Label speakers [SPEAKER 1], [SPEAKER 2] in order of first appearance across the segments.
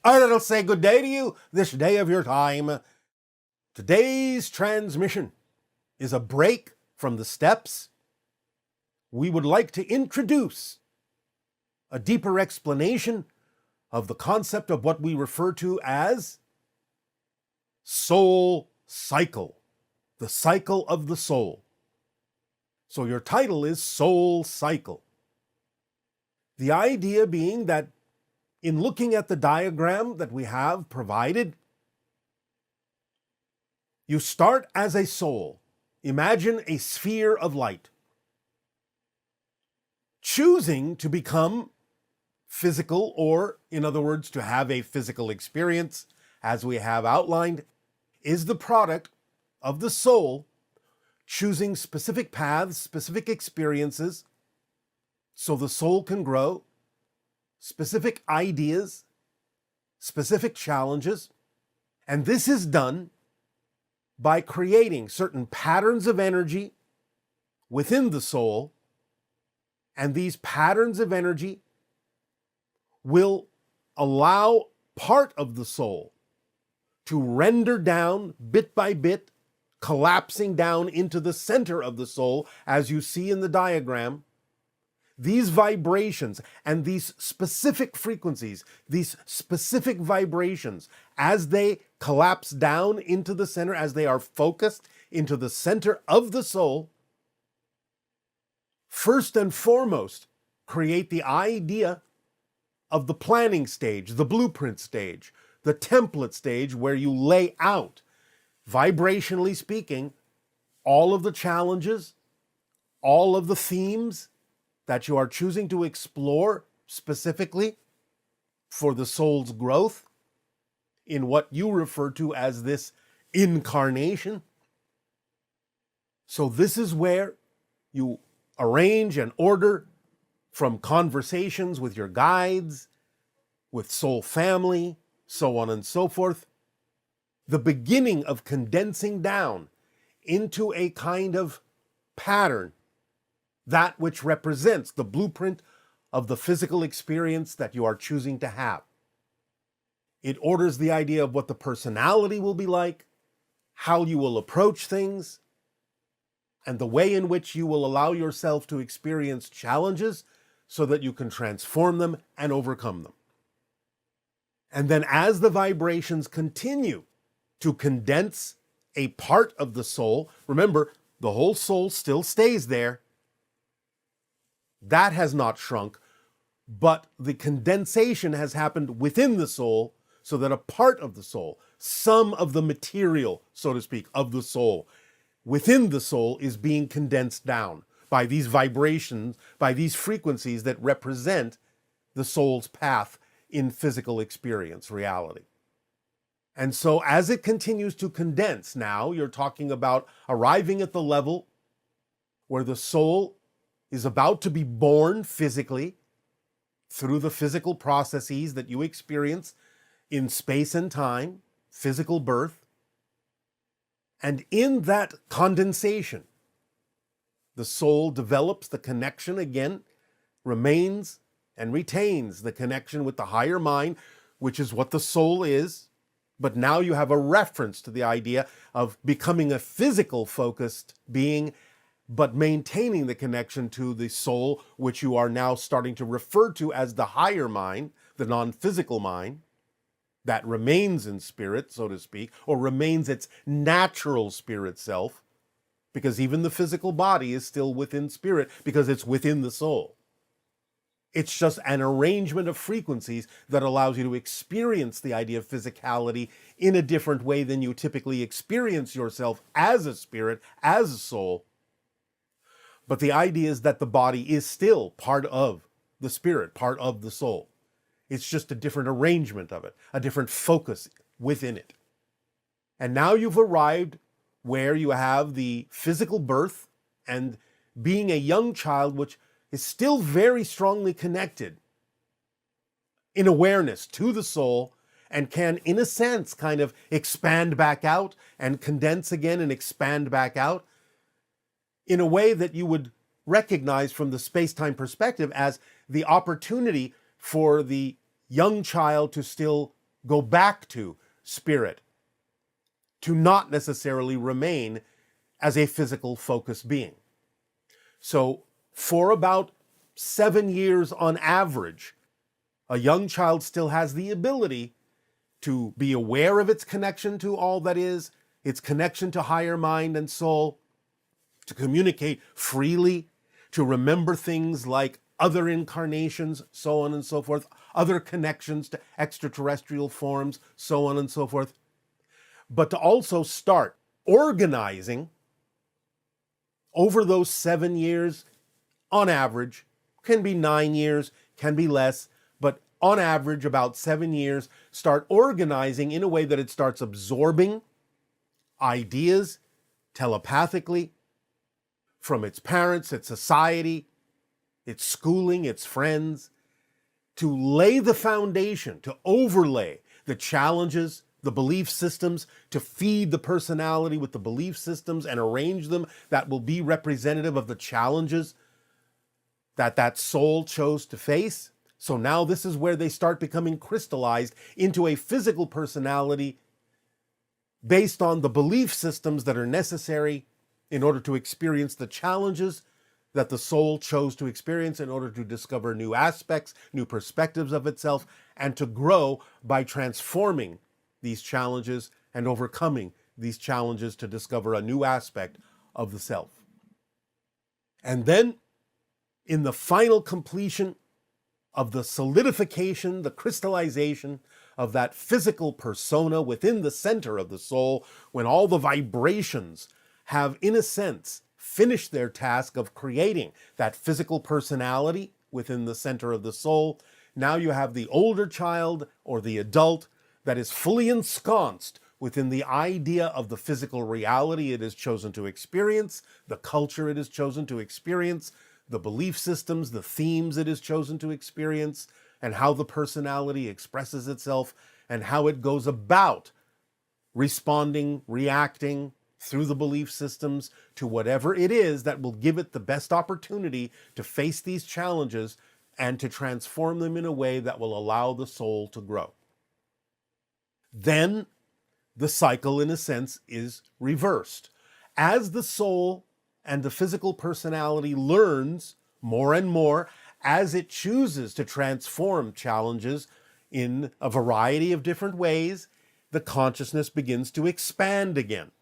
[SPEAKER 1] I'll say good day to you this day of your time. Today's transmission is a break from the steps. We would like to introduce a deeper explanation of the concept of what we refer to as soul cycle, the cycle of the soul. So your title is Soul Cycle. The idea being that in looking at the diagram that we have provided, you start as a soul. Imagine a sphere of light, choosing to become physical, or in other words, to have a physical experience, as we have outlined, is the product of the soul choosing specific paths, specific experiences, so the soul can grow, specific ideas, specific challenges. And this is done by creating certain patterns of energy within the soul. And these patterns of energy will allow part of the soul to render down bit by bit, collapsing down into the center of the soul, as you see in the diagram. These vibrations and these specific frequencies, these specific vibrations, as they collapse down into the center, as they are focused into the center of the soul, first and foremost, create the idea of the planning stage, the blueprint stage, the template stage, where you lay out, vibrationally speaking, all of the challenges, all of the themes that you are choosing to explore specifically for the soul's growth in what you refer to as this incarnation. So this is where you arrange and order, from conversations with your guides, with soul family, so on and so forth, the beginning of condensing down into a kind of pattern, that which represents the blueprint of the physical experience that you are choosing to have. It orders the idea of what the personality will be like, how you will approach things, and the way in which you will allow yourself to experience challenges so that you can transform them and overcome them. And then as the vibrations continue to condense a part of the soul, remember, the whole soul still stays there. That has not shrunk, but the condensation has happened within the soul, so that a part of the soul, some of the material, so to speak, of the soul, within the soul is being condensed down by these vibrations, by these frequencies that represent the soul's path in physical experience, reality. And so as it continues to condense, now you're talking about arriving at the level where the soul is about to be born physically through the physical processes that you experience in space and time, physical birth. And in that condensation, the soul develops the connection again, remains and retains the connection with the higher mind, which is what the soul is. But now you have a reference to the idea of becoming a physical focused being, but maintaining the connection to the soul, which you are now starting to refer to as the higher mind, the non-physical mind, that remains in spirit, so to speak, or remains its natural spirit self, because even the physical body is still within spirit, because it's within the soul. It's just an arrangement of frequencies that allows you to experience the idea of physicality in a different way than you typically experience yourself as a spirit, as a soul. But the idea is that the body is still part of the spirit, part of the soul. It's just a different arrangement of it, a different focus within it. And now you've arrived where you have the physical birth and being a young child, which is still very strongly connected in awareness to the soul, and can, in a sense, kind of expand back out and condense again and expand back out in a way that you would recognize from the space-time perspective as the opportunity for the young child to still go back to spirit, to not necessarily remain as a physical focused being. So for about 7 years on average, a young child still has the ability to be aware of its connection to all that is, its connection to higher mind and soul, to communicate freely, to remember things like other incarnations, so on and so forth, other connections to extraterrestrial forms, so on and so forth, but to also start organizing over those 7 years, on average, can be 9 years, can be less, but on average about 7 years, start organizing in a way that it starts absorbing ideas telepathically from its parents, its society, its schooling, its friends, to lay the foundation, to overlay the challenges, the belief systems, to feed the personality with the belief systems and arrange them that will be representative of the challenges that that soul chose to face. So now this is where they start becoming crystallized into a physical personality based on the belief systems that are necessary in order to experience the challenges that the soul chose to experience in order to discover new aspects, new perspectives of itself, and to grow by transforming these challenges and overcoming these challenges to discover a new aspect of the self. And then, in the final completion of the solidification, the crystallization of that physical persona within the center of the soul, when all the vibrations have, in a sense, finished their task of creating that physical personality within the center of the soul, now you have the older child or the adult that is fully ensconced within the idea of the physical reality it has chosen to experience, the culture it has chosen to experience, the belief systems, the themes it has chosen to experience, and how the personality expresses itself, and how it goes about responding, reacting through the belief systems to whatever it is that will give it the best opportunity to face these challenges and to transform them in a way that will allow the soul to grow. Then the cycle, in a sense, is reversed. As the soul and the physical personality learns more and more, as it chooses to transform challenges in a variety of different ways, the consciousness begins to expand again.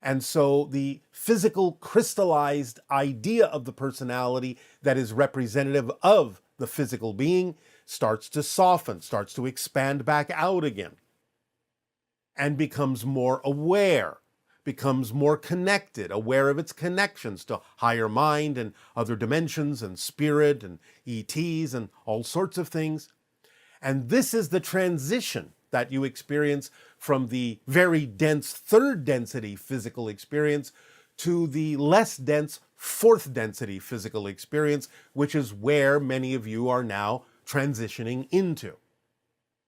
[SPEAKER 1] And so the physical crystallized idea of the personality that is representative of the physical being starts to soften, starts to expand back out again, and becomes more aware, becomes more connected, aware of its connections to higher mind and other dimensions and spirit and ETs and all sorts of things. And this is the transition that you experience from the very dense third density physical experience to the less dense fourth density physical experience, which is where many of you are now transitioning into.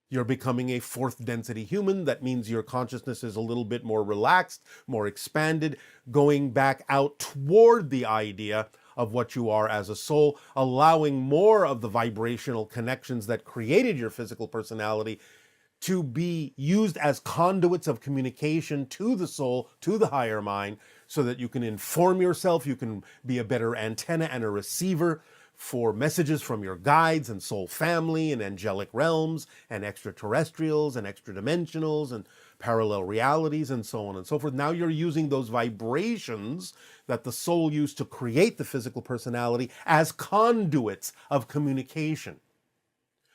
[SPEAKER 1] You're becoming a fourth density human. That means your consciousness is a little bit more relaxed, more expanded, going back out toward the idea of what you are as a soul, allowing more of the vibrational connections that created your physical personality to be used as conduits of communication to the soul, to the higher mind, so that you can inform yourself, you can be a better antenna and a receiver for messages from your guides and soul family and angelic realms and extraterrestrials and extra-dimensionals and parallel realities and so on and so forth. Now you're using those vibrations that the soul used to create the physical personality as conduits of communication.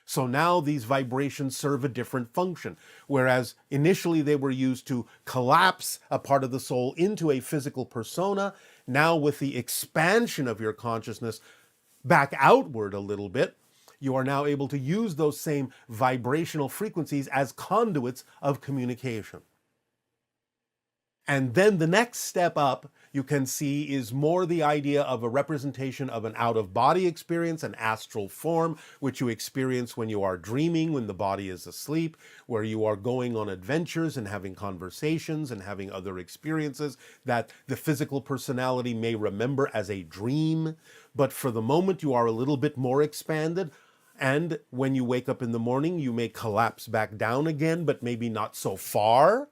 [SPEAKER 1] So now these vibrations serve a different function, whereas initially they were used to collapse a part of the soul into a physical persona. Now with the expansion of your consciousness back outward a little bit, you are now able to use those same vibrational frequencies as conduits of communication. And then the next step up, you can see, is more the idea of a representation of an out-of-body experience, an astral form, which you experience when you are dreaming, when the body is asleep, where you are going on adventures and having conversations and having other experiences that the physical personality may remember as a dream. But for the moment, you are a little bit more expanded, And when you wake up in the morning, you may collapse back down again, but maybe not so far.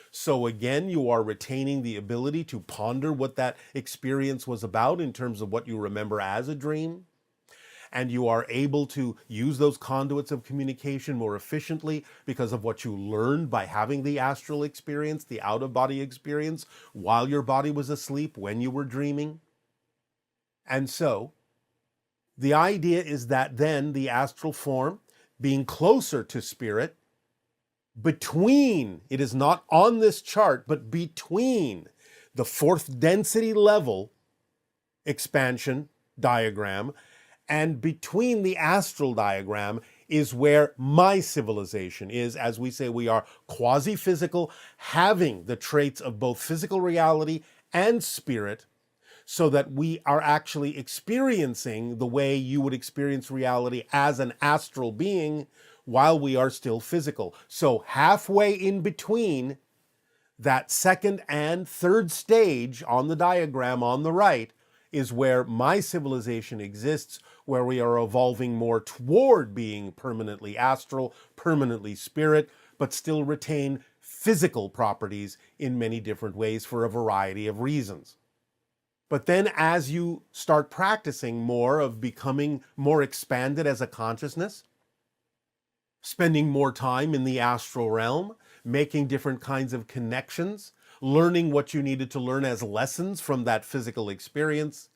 [SPEAKER 1] So again, you are retaining the ability to ponder what that experience was about in terms of what you remember as a dream. And you are able to use those conduits of communication more efficiently because of what you learned by having the astral experience, the out-of-body experience, while your body was asleep, when you were dreaming. And so, the idea is that then the astral form, being closer to spirit, between, it is not on this chart, but between the fourth density level expansion diagram and between the astral diagram is where my civilization is. As we say, we are quasi-physical, having the traits of both physical reality and spirit, so that we are actually experiencing the way you would experience reality as an astral being while we are still physical. So halfway in between that second and third stage on the diagram on the right is where my civilization exists, where we are evolving more toward being permanently astral, permanently spirit, but still retain physical properties in many different ways for a variety of reasons. But then as you start practicing more of becoming more expanded as a consciousness, spending more time in the astral realm, making different kinds of connections, learning what you needed to learn as lessons from that physical experience,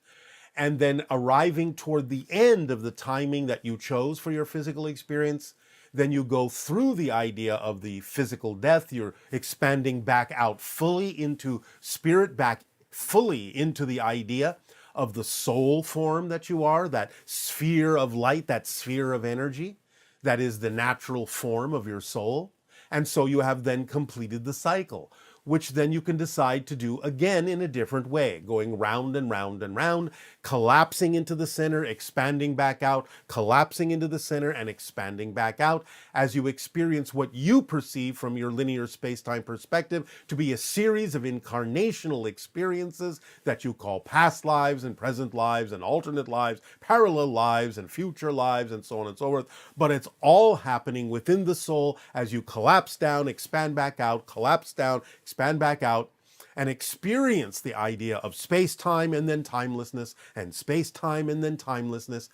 [SPEAKER 1] and then arriving toward the end of the timing that you chose for your physical experience, then you go through the idea of the physical death, you're expanding back out fully into spirit, back fully into the idea of the soul form that you are, that sphere of light, that sphere of energy, that is the natural form of your soul. And so you have then completed the cycle, which then you can decide to do again in a different way, going round and round and round, collapsing into the center, expanding back out, collapsing into the center and expanding back out as you experience what you perceive from your linear space-time perspective to be a series of incarnational experiences that you call past lives and present lives and alternate lives, parallel lives and future lives and so on and so forth. But it's all happening within the soul as you collapse down, expand back out, collapse down, expand back out, and experience the idea of space-time and then timelessness, and space-time and then timelessness.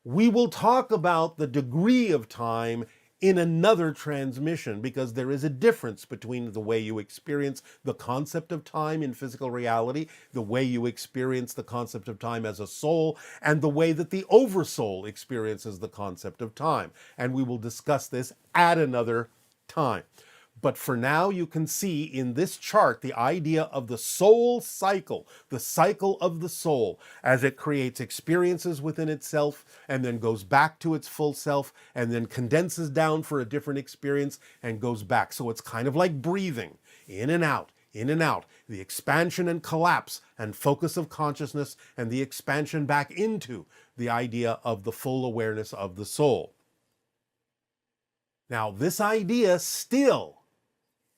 [SPEAKER 1] We will talk about the degree of time in another transmission, because there is a difference between the way you experience the concept of time in physical reality, the way you experience the concept of time as a soul, and the way that the oversoul experiences the concept of time. And we will discuss this at another time. But for now, you can see in this chart the idea of the soul cycle, the cycle of the soul, as it creates experiences within itself and then goes back to its full self and then condenses down for a different experience and goes back. So it's kind of like breathing, in and out, in and out, the expansion and collapse and focus of consciousness, and the expansion back into the idea of the full awareness of the soul. Now, this idea still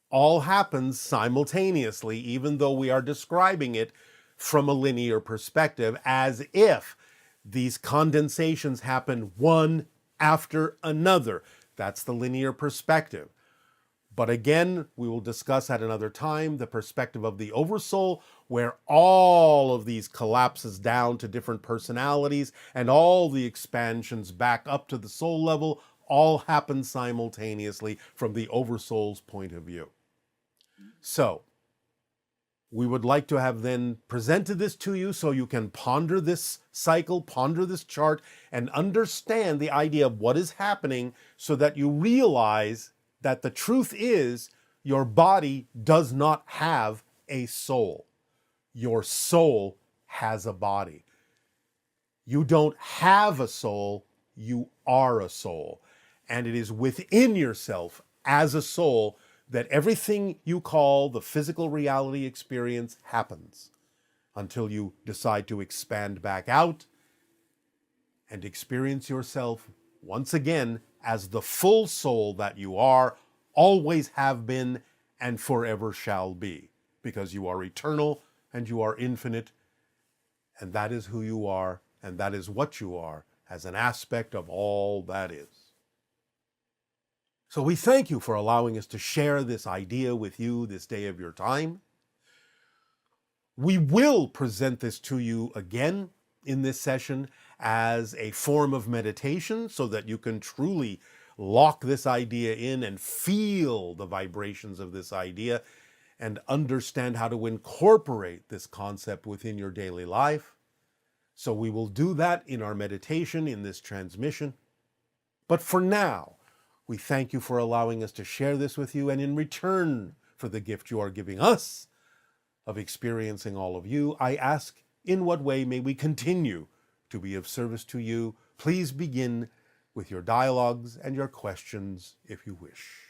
[SPEAKER 1] all happens simultaneously, even though we are describing it from a linear perspective, as if these condensations happen one after another. That's the linear perspective. But again, we will discuss at another time the perspective of the oversoul, where all of these collapses down to different personalities and all the expansions back up to the soul level all happen simultaneously from the oversoul's point of view. So, we would like to have then presented this to you so you can ponder this cycle, ponder this chart, and understand the idea of what is happening, so that you realize that the truth is your body does not have a soul. Your soul has a body. You don't have a soul, you are a soul. And it is within yourself as a soul that everything you call the physical reality experience happens, until you decide to expand back out and experience yourself once again as the full soul that you are, always have been, and forever shall be, because you are eternal and you are infinite, and that is who you are, and that is what you are, as an aspect of all that is. So we thank you for allowing us to share this idea with you this day of your time. We will present this to you again in this session as a form of meditation so that you can truly lock this idea in and feel the vibrations of this idea and understand how to incorporate this concept within your daily life. So we will do that in our meditation in this transmission. But for now, we thank you for allowing us to share this with you, and in return for the gift you are giving us of experiencing all of you, I ask, in what way may we continue to be of service to you? Please begin with your dialogues and your questions if you wish.